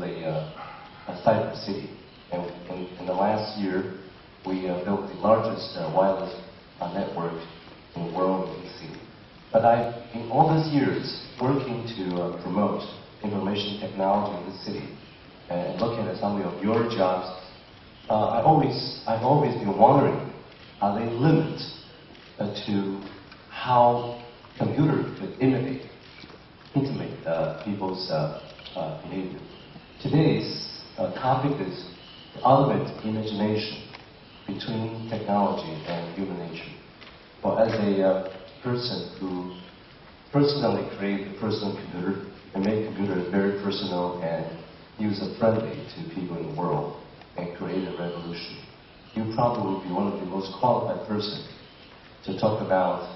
a cyber city. And in the last year, we built the largest wireless network in the world in the city. But in all these years, working to promote information technology in the city, and looking at some of your jobs, I've always been wondering, are there limits to how computer could intimate people's behavior? Today's topic is the ultimate imagination between technology and human nature. Well, as a person who personally created a personal computer and made computers very personal and user-friendly to people in the world and create a revolution, you probably would be one of the most qualified persons to talk about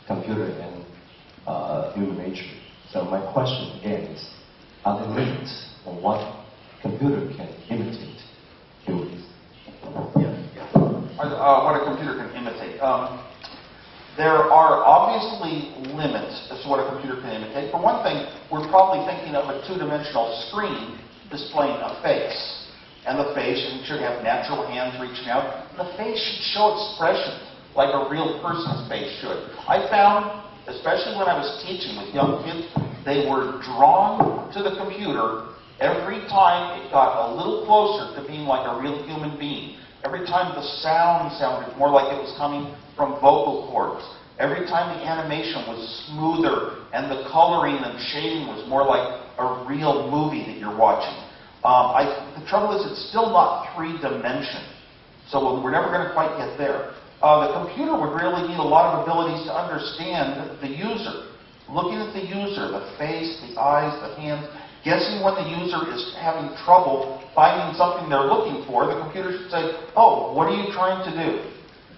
computer and human nature. So my question again is, are there limits on what computer can imitate humans? What a computer can imitate. There are obviously limits as to what a computer can imitate. For one thing, we're probably thinking of a two-dimensional screen displaying a face. And the face should have natural hands reaching out. The face should show expression like a real person's face should. I found, especially when I was teaching with young kids, they were drawn to the computer every time it got a little closer to being like a real human being. Every time the sound sounded more like it was coming from vocal cords. Every time the animation was smoother and the coloring and shading was more like a real movie that you're watching. The trouble is it's still not three-dimension. So we're never going to quite get there. The computer would really need a lot of abilities to understand the user. Looking at the user, the face, the eyes, the hands, guessing when the user is having trouble finding something they're looking for, the computer should say, oh, what are you trying to do?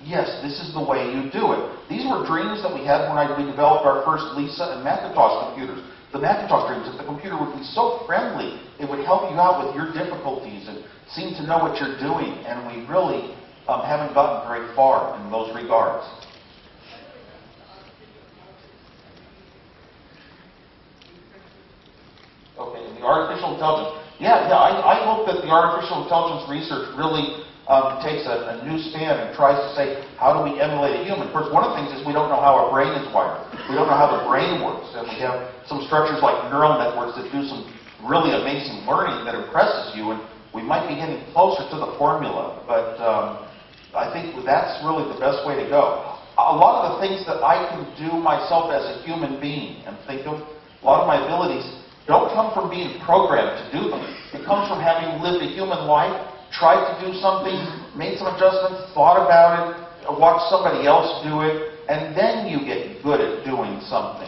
Yes, this is the way you do it. These were dreams that we had when we developed our first Lisa and Macintosh computers. The Macintosh dreams, that the computer would be so friendly, it would help you out with your difficulties and seem to know what you're doing, and we really haven't gotten very far in those regards. Okay, and the artificial intelligence. I hope that the artificial intelligence research really takes a new stand and tries to say, how do we emulate a human? Of course, one of the things is we don't know how our brain is wired. We don't know how the brain works. And we have some structures like neural networks that do some really amazing learning that impresses you, and we might be getting closer to the formula. But I think that's really the best way to go. A lot of the things that I can do myself as a human being and think of, a lot of my abilities don't come from being programmed to do them. It comes from having lived a human life, tried to do something, made some adjustments, thought about it, watched somebody else do it, and then you get good at doing something.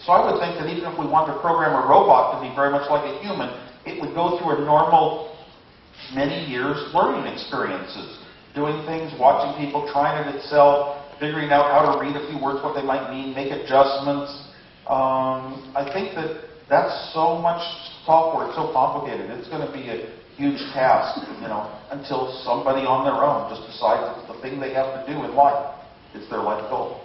So I would think that even if we want to program a robot to be very much like a human, it would go through a normal many years learning experiences, doing things, watching people, trying it itself, figuring out how to read a few words, what they might mean, make adjustments. I think that's so much software, it's so complicated. It's going to be a huge task, until somebody on their own just decides it's the thing they have to do in life. It's their life goal.